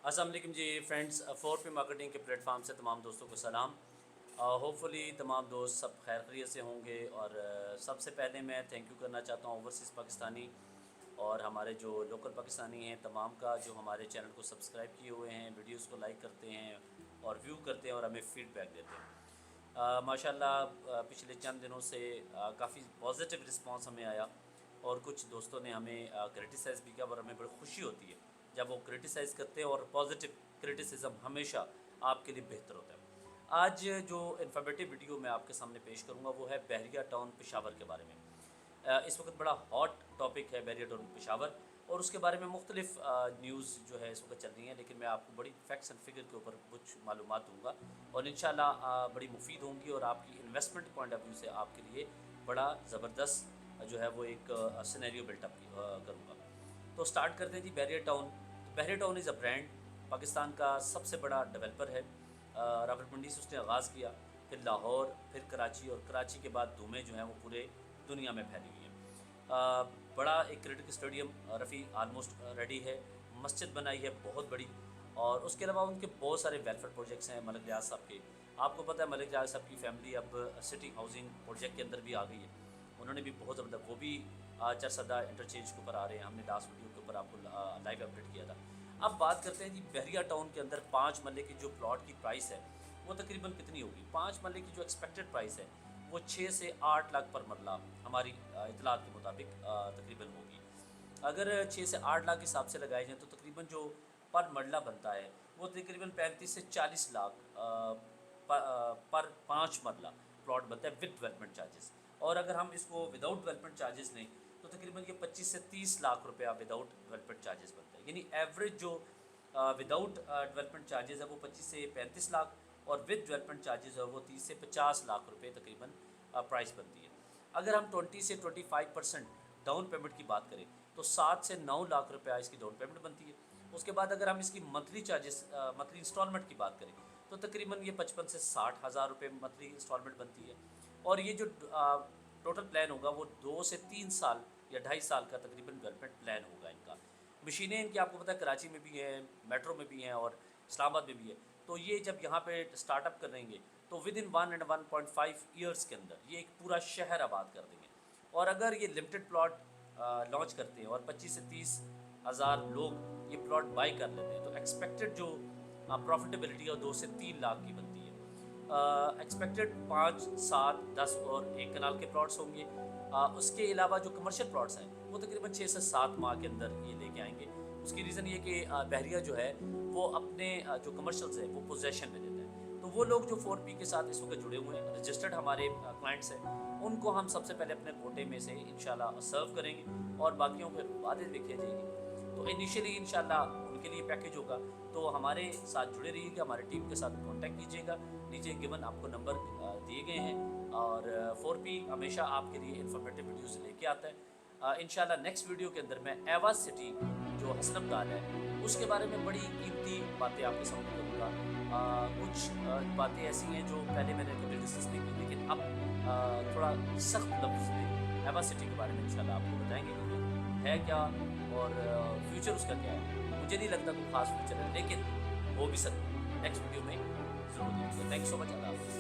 السلام علیکم جی friends, 4P marketing کے پلیٹ فارم سے تمام دوستوں کو سلام۔ ہوپفلی تمام دوست سب خیر خیریت سے ہوں گے، اور سب سے پہلے میں تھینک یو کرنا چاہتا ہوں اوورسیز پاکستانی اور ہمارے جو لوکل پاکستانی ہیں تمام کا، جو ہمارے چینل کو سبسکرائب کیے ہوئے ہیں، ویڈیوز کو لائک کرتے ہیں اور ویو کرتے ہیں اور ہمیں فیڈ بیک دیتے ہیں۔ ماشاءاللہ پچھلے چند دنوں سے کافی پازیٹیو رسپانس ہمیں آیا، اور کچھ دوستوں نے ہمیں کرٹیسائز بھی کیا، اور ہمیں بڑی خوشی ہوتی ہے جب وہ کرٹیسائز کرتے ہیں، اور پازیٹیو کرٹیسزم ہمیشہ آپ کے لیے بہتر ہوتا ہے۔ آج جو انفارمیٹیو ویڈیو میں آپ کے سامنے پیش کروں گا وہ ہے بحریہ ٹاؤن پشاور کے بارے میں۔ اس وقت بڑا ہاٹ ٹاپک ہے بحریہ ٹاؤن پشاور، اور اس کے بارے میں مختلف نیوز جو ہے اس وقت چل رہی ہیں، لیکن میں آپ کو بڑی فیکٹس اینڈ فگر کے اوپر کچھ معلومات دوں گا، اور انشاءاللہ بڑی مفید ہوں گی، اور آپ کی انویسٹمنٹ پوائنٹ آف ویو سے آپ کے لیے بڑا زبردست جو ہے وہ ایک سینیریو بلٹ اپ کروں گا۔ تو سٹارٹ کرتے ہیں جی بحریہ ٹاؤن۔ بحریہ town is a brand, Pakistan کا سب سے بڑا ڈیولپر ہے۔ راولپنڈی سے اس نے آغاز کیا، پھر لاہور، پھر کراچی، اور کراچی کے بعد دھومیں جو ہیں وہ پورے دنیا میں پھیلی ہوئی ہیں۔ بڑا ایک cricket stadium Rafi almost ready ہے، مسجد بنائی ہے بہت بڑی، اور اس کے علاوہ ان کے بہت سارے ویلفیئر پروجیکٹس ہیں ملک ریاض صاحب کے۔ آپ کو پتہ ہے ملک ریاض صاحب کی فیملی اب سٹی ہاؤسنگ پروجیکٹ کے اندر بھی آ گئی ہے، انہوں نے بھی بہت زبردست، وہ بھی چرسدہ انٹرچینج کے اوپر آ رہے ہیں، ہم نے لاسٹ ویڈیو کے اوپر آپ کو لائیو اپڈیٹ کیا تھا۔ اب بات کرتے ہیں جی بحریہ ٹاؤن کے اندر 5 مرلے کی جو پلاٹ کی پرائس ہے وہ تقریباً کتنی ہوگی۔ 5 مرلے کی جو ایکسپیکٹڈ پرائس ہے وہ 6 سے 8 لاکھ پر مرلہ ہماری اطلاعات کے مطابق تقریباً ہوگی۔ اگر 6 سے 8 لاکھ کے حساب سے لگائے جائیں تو تقریباً جو پر مرلہ بنتا ہے وہ تقریباً 35 سے 40 لاکھ پر 5 مرلہ پلاٹ بنتا ہے ود ڈیولپمنٹ چارجز، اور اگر ہم اس کو وداؤٹ ڈیولپمنٹ چارجز لیں تو تقریباً یہ 25 سے 30 لاکھ روپیہ وداؤٹ ڈیولپمنٹ چارجز بنتا ہے، یعنی ایوریج جو وداؤٹ ڈیولپمنٹ چارجز ہے وہ 25 سے 35 لاکھ، اور ود ڈیولپمنٹ چارجز ہے وہ 30 سے 50 لاکھ روپے تقریباً پرائس بنتی ہے۔ اگر ہم 20 سے 25% ڈاؤن پیمنٹ کی بات کریں تو 7 سے 9 لاکھ روپیہ اس کی ڈاؤن پیمنٹ بنتی ہے۔ اس کے بعد اگر ہم اس کی منتھلی چارجز منتھلی انسٹالمنٹ کی بات کریں تو تقریباً یہ 55 سے 60 ہزار روپے منتھلی انسٹالمنٹ بنتی ہے، اور یہ جو ٹوٹل پلان ہوگا وہ 2 سے 3 سال یا 2.5 سال کا تقریباً ڈیولپمنٹ پلان ہوگا ان کا۔ مشینیں ان کی آپ کو پتہ ہے کراچی میں بھی ہیں، میٹرو میں بھی ہیں، اور اسلام آباد میں بھی ہے، تو یہ جب یہاں پہ اسٹارٹ اپ کر دیں گے تو ود ان 1 اینڈ 1.5 ایئرس کے اندر یہ ایک پورا شہر آباد کر دیں گے۔ اور اگر یہ لمیٹڈ پلاٹ لانچ کرتے ہیں اور 25 سے 30 ہزار لوگ یہ پلاٹ بائی کر لیتے ہیں تو ایکسپیکٹڈ جو پروفٹیبلٹی ہے 2 سے 3 لاکھ کی بنتی ہے۔ ایکسپیکٹڈ 5، 7، 10 اور 1 کنال کے پلاٹس ہوں گے۔ اس کے علاوہ جو کمرشل پلاٹس ہیں وہ تقریباً 6 سے 7 ماہ کے اندر یہ لے کے آئیں گے۔ اس کی ریزن یہ کہ بحریہ جو ہے وہ اپنے جو کمرشلز ہیں وہ پوزیشن میں دیتا ہے، تو وہ لوگ جو 4P کے ساتھ اس وقت جڑے ہوئے ہیں، رجسٹرڈ ہمارے کلائنٹس ہیں، ان کو ہم سب سے پہلے اپنے کوٹے میں سے انشاءاللہ سرو کریں گے، اور باقیوں پھر بعد میں دیکھی جائے گی۔ تو انیشیلی انشاءاللہ ان کے لیے پیکیج ہوگا، تو ہمارے ساتھ جڑے رہیے گا، ہمارے ٹیم کے ساتھ کانٹیکٹ کیجیے گا، نیچے گیون آپ کو نمبر دیے گئے ہیں، اور 4P ہمیشہ آپ کے لیے انفارمیٹیو ویڈیوز لے کے آتا ہے۔ انشاءاللہ نیکسٹ ویڈیو کے اندر میں ایوا سٹی جو حسن ابدال ہے اس کے بارے میں بڑی قیمتی باتیں آپ کے سامنے کروں گا۔ کچھ باتیں ایسی ہیں جو پہلے میں نے کبھی ڈسکس نہیں کی، لیکن اب تھوڑا سخت لفظ میں ایوا سٹی کے بارے میں انشاءاللہ آپ کو بتائیں گے کہ ہے کیا، اور فیوچر اس کا کیا ہے۔ مجھے نہیں لگتا کوئی خاص فیوچر ہے، لیکن ہو بھی سکتا ہے۔ نیکسٹ ویڈیو میں ضرور دیکھیے گا۔ تھینک یو سو مچ، اللہ حافظ۔